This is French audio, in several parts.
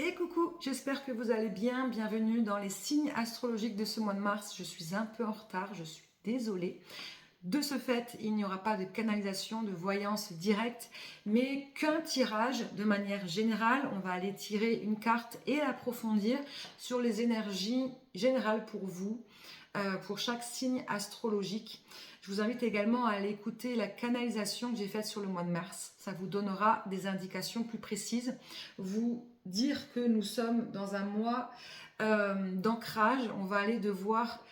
Et coucou, j'espère que vous allez bien. Bienvenue dans les signes astrologiques de ce mois de mars. Je suis un peu en retard, je suis désolée. De ce fait, il n'y aura pas de canalisation, de voyance directe, mais qu'un tirage de manière générale. On va aller tirer une carte et l'approfondir sur les énergies générales pour vous, pour chaque signe astrologique. Je vous invite également à aller écouter la canalisation que j'ai faite sur le mois de mars. Ça vous donnera des indications plus précises. Vous dire que nous sommes dans un mois d'ancrage. On va aller devoir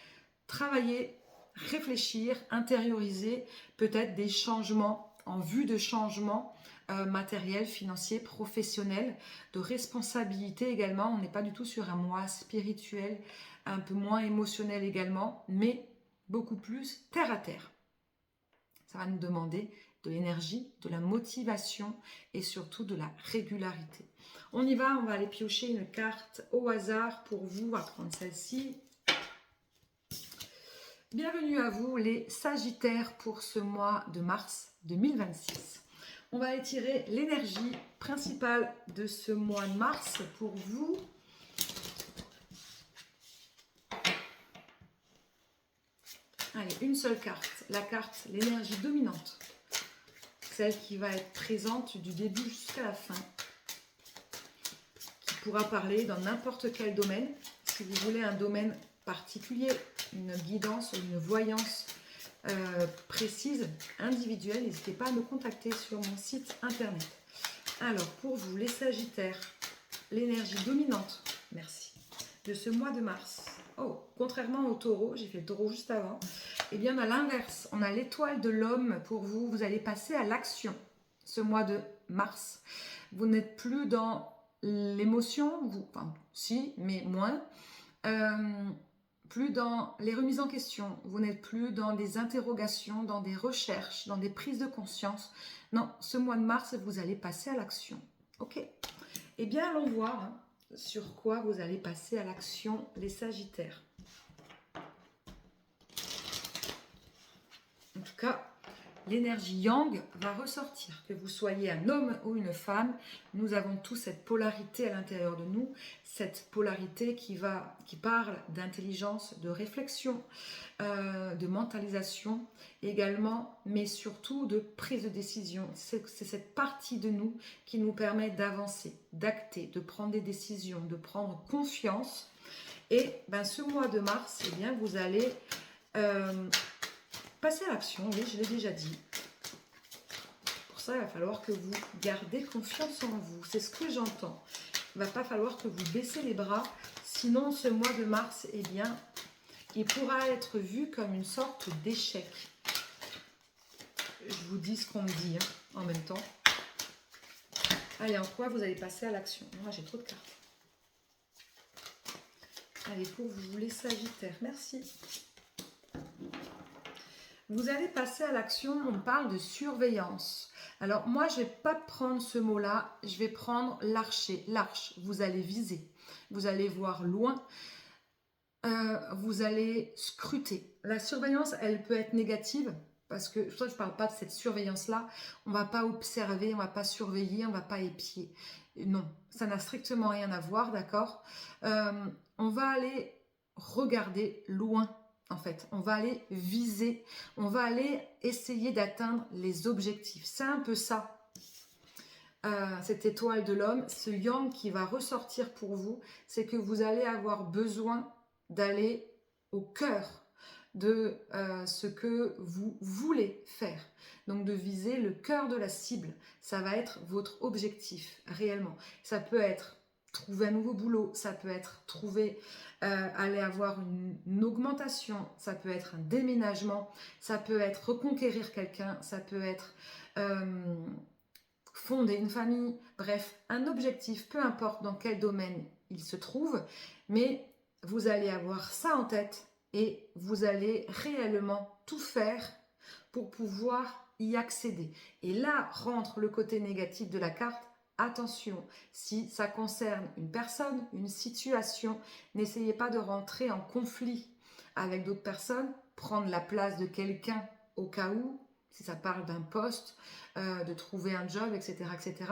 travailler, réfléchir, intérioriser peut-être des changements en vue de changements matériels, financiers, professionnels, de responsabilité également. On n'est pas du tout sur un mois spirituel, un peu moins émotionnel également, mais beaucoup plus terre à terre. Ça va nous demander de l'énergie, de la motivation et surtout de la régularité. On y va, on va aller piocher une carte au hasard pour vous. On va prendre celle-ci. Bienvenue à vous les Sagittaires pour ce mois de mars 2026. On va aller tirer l'énergie principale de ce mois de mars pour vous. Allez, une seule carte, la carte, l'énergie dominante, celle qui va être présente du début jusqu'à la fin, qui pourra parler dans n'importe quel domaine. Si vous voulez un domaine particulier, une guidance, une voyance précise, individuelle, n'hésitez pas à me contacter sur mon site internet. Alors, pour vous, les Sagittaires, l'énergie dominante, merci, de ce mois de mars. Oh, contrairement au taureau, j'ai fait le taureau juste avant, eh bien à l'inverse, on a l'étoile de l'homme pour vous. Vous allez passer à l'action ce mois de mars. Vous n'êtes plus dans l'émotion, enfin si, mais moins. Plus dans les remises en question, vous n'êtes plus dans des interrogations, dans des recherches, dans des prises de conscience. Non, ce mois de mars, vous allez passer à l'action. Ok. Eh bien, allons voir sur quoi vous allez passer à l'action, les Sagittaires. En tout cas, l'énergie yang va ressortir. Que vous soyez un homme ou une femme, nous avons tous cette polarité à l'intérieur de nous, cette polarité qui parle d'intelligence, de réflexion, de mentalisation également, mais surtout de prise de décision. C'est cette partie de nous qui nous permet d'avancer, d'acter, de prendre des décisions, de prendre confiance. Et ce mois de mars, eh bien, vous allez passer à l'action, oui, je l'ai déjà dit. Pour ça, il va falloir que vous gardez confiance en vous. C'est ce que j'entends. Il ne va pas falloir que vous baissez les bras. Sinon, ce mois de mars, eh bien, il pourra être vu comme une sorte d'échec. Je vous dis ce qu'on me dit en même temps. Allez, en quoi vous allez passer à l'action? Moi, j'ai trop de cartes. Allez, pour vous, les Sagittaires, merci. Vous allez passer à l'action, on parle de surveillance. Alors moi, je ne vais pas prendre ce mot-là, je vais prendre l'archer, l'arche. Vous allez viser, vous allez voir loin, vous allez scruter. La surveillance, elle peut être négative, parce que je ne parle pas de cette surveillance-là. On ne va pas observer, on ne va pas surveiller, on ne va pas épier. Non, ça n'a strictement rien à voir, d'accord? On va aller regarder loin. En fait, on va aller viser, on va aller essayer d'atteindre les objectifs. C'est un peu ça, cette étoile de l'homme, ce yang qui va ressortir pour vous, c'est que vous allez avoir besoin d'aller au cœur de ce que vous voulez faire. Donc de viser le cœur de la cible, ça va être votre objectif réellement. Ça peut être trouver un nouveau boulot, ça peut être trouver, aller avoir une augmentation, ça peut être un déménagement, ça peut être reconquérir quelqu'un, ça peut être fonder une famille, bref, un objectif, peu importe dans quel domaine il se trouve, mais vous allez avoir ça en tête et vous allez réellement tout faire pour pouvoir y accéder. Et là rentre le côté négatif de la carte. Attention, si ça concerne une personne, une situation, n'essayez pas de rentrer en conflit avec d'autres personnes, prendre la place de quelqu'un au cas où, si ça parle d'un poste, de trouver un job, etc., etc.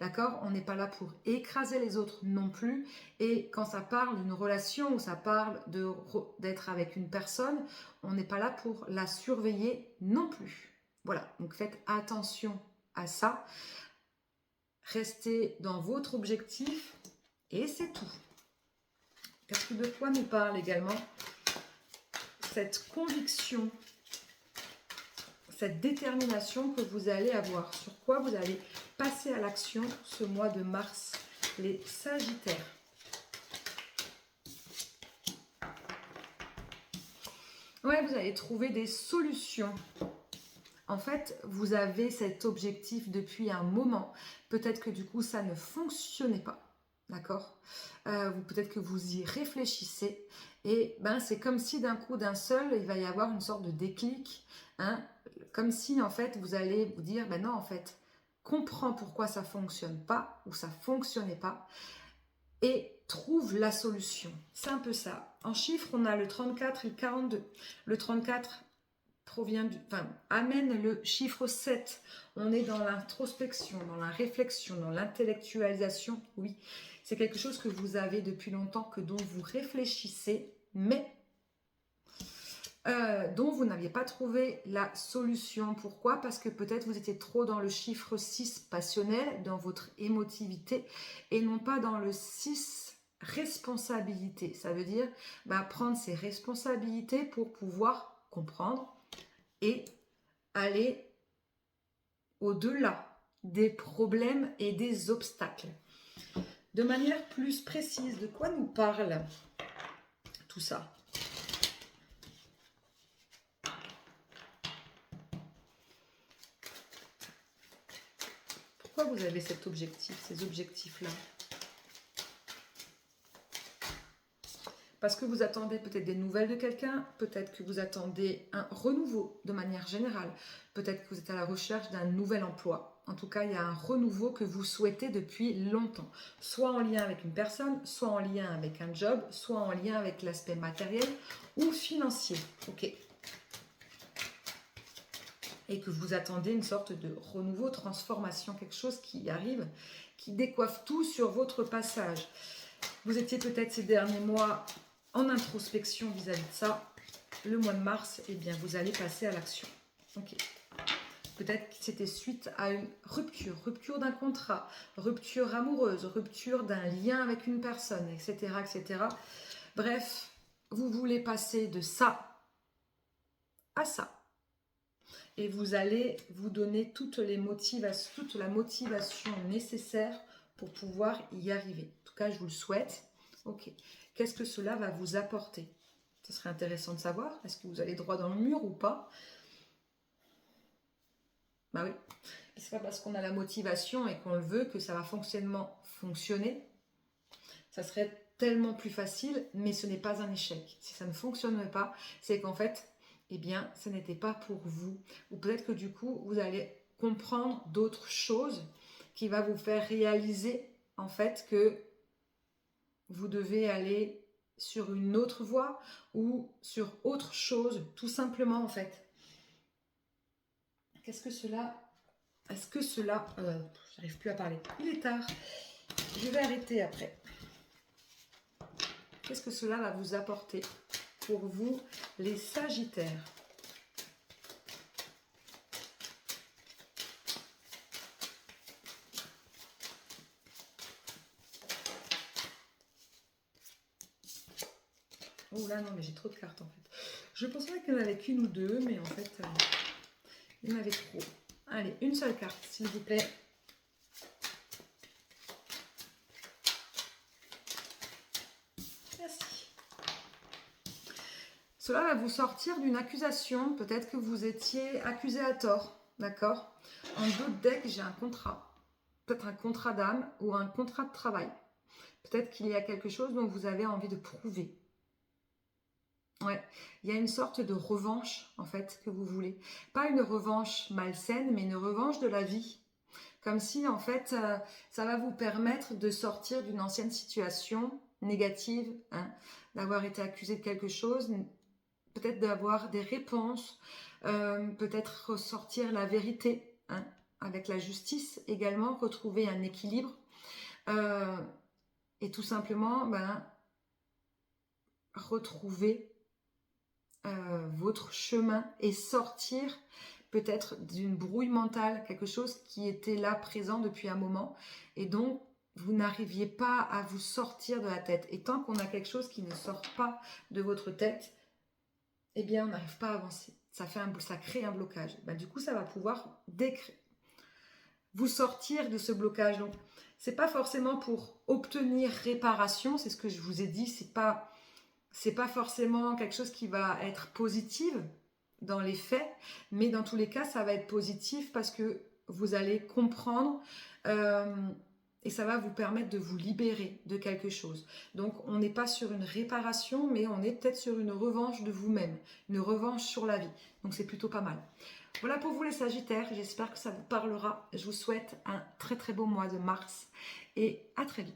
D'accord? On n'est pas là pour écraser les autres non plus. Et quand ça parle d'une relation ou ça parle d'être avec une personne, on n'est pas là pour la surveiller non plus. Voilà, donc faites attention à ça. Restez dans votre objectif et c'est tout. Parce que de quoi nous parle également cette conviction, cette détermination que vous allez avoir, sur quoi vous allez passer à l'action ce mois de mars, les Sagittaires. Ouais, vous allez trouver des solutions. En fait, vous avez cet objectif depuis un moment. Peut-être que du coup, ça ne fonctionnait pas. D'accord, peut-être que vous y réfléchissez et ben, c'est comme si d'un coup, d'un seul, il va y avoir une sorte de déclic. Hein, comme si en fait, vous allez vous dire, ben non, en fait, comprends pourquoi ça ne fonctionne pas ou ça ne fonctionnait pas et trouve la solution. C'est un peu ça. En chiffres, on a le 34 et le 42. Le 34 amène le chiffre 7. On est dans l'introspection, dans la réflexion, dans l'intellectualisation. Oui, c'est quelque chose que vous avez depuis longtemps, dont vous réfléchissez, mais dont vous n'aviez pas trouvé la solution. Pourquoi? Parce que peut-être vous étiez trop dans le chiffre 6 passionnel, dans votre émotivité, et non pas dans le 6 responsabilité. Ça veut dire prendre ses responsabilités pour pouvoir comprendre et aller au-delà des problèmes et des obstacles. De manière plus précise, de quoi nous parle tout ça? Pourquoi vous avez cet objectif, ces objectifs-là? Parce que vous attendez peut-être des nouvelles de quelqu'un, peut-être que vous attendez un renouveau de manière générale, peut-être que vous êtes à la recherche d'un nouvel emploi. En tout cas, il y a un renouveau que vous souhaitez depuis longtemps, soit en lien avec une personne, soit en lien avec un job, soit en lien avec l'aspect matériel ou financier. Ok. Et que vous attendez une sorte de renouveau, transformation, quelque chose qui arrive, qui décoiffe tout sur votre passage. Vous étiez peut-être ces derniers mois en introspection vis-à-vis de ça. Le mois de mars, eh bien, vous allez passer à l'action. Ok. Peut-être que c'était suite à une rupture d'un contrat, rupture amoureuse, rupture d'un lien avec une personne, etc., etc. Bref, vous voulez passer de ça à ça. Et vous allez vous donner toute la motivation nécessaire pour pouvoir y arriver. En tout cas, je vous le souhaite. Ok. Qu'est-ce que cela va vous apporter? Ce serait intéressant de savoir. Est-ce que vous allez droit dans le mur ou pas? Bah oui. C'est pas parce qu'on a la motivation et qu'on le veut que ça va fonctionner. Ça serait tellement plus facile, mais ce n'est pas un échec. Si ça ne fonctionne pas, c'est qu'en fait, eh bien, ce n'était pas pour vous. Ou peut-être que du coup, vous allez comprendre d'autres choses qui va vous faire réaliser, en fait, que vous devez aller sur une autre voie ou sur autre chose, tout simplement, en fait. Qu'est-ce que cela... Est-ce que cela... j'arrive plus à parler. Il est tard. Je vais arrêter après. Qu'est-ce que cela va vous apporter pour vous, les Sagittaires? Oh là, non, mais j'ai trop de cartes en fait. Je pensais qu'il n'y en avait qu'une ou deux, mais en fait, il y en avait trop. Allez, une seule carte, s'il vous plaît. Merci. Cela va vous sortir d'une accusation. Peut-être que vous étiez accusé à tort, d'accord? En d'autres decks, j'ai un contrat. Peut-être un contrat d'âme ou un contrat de travail. Peut-être qu'il y a quelque chose dont vous avez envie de prouver. Ouais, il y a une sorte de revanche, en fait, que vous voulez. Pas une revanche malsaine, mais une revanche de la vie. Comme si, en fait, ça va vous permettre de sortir d'une ancienne situation négative, hein, d'avoir été accusé de quelque chose, peut-être d'avoir des réponses, peut-être ressortir la vérité, hein, avec la justice également, retrouver un équilibre et tout simplement retrouver votre chemin et sortir peut-être d'une brouille mentale, quelque chose qui était là présent depuis un moment et donc vous n'arriviez pas à vous sortir de la tête. Et tant qu'on a quelque chose qui ne sort pas de votre tête, eh bien on n'arrive pas à avancer. Ça crée un blocage. Du coup, ça va pouvoir vous sortir de ce blocage. Donc, c'est pas forcément pour obtenir réparation, c'est ce que je vous ai dit, c'est pas forcément quelque chose qui va être positif dans les faits, mais dans tous les cas, ça va être positif parce que vous allez comprendre et ça va vous permettre de vous libérer de quelque chose. Donc, on n'est pas sur une réparation, mais on est peut-être sur une revanche de vous-même, une revanche sur la vie. Donc, c'est plutôt pas mal. Voilà pour vous les Sagittaires, j'espère que ça vous parlera. Je vous souhaite un très très beau mois de mars et à très vite.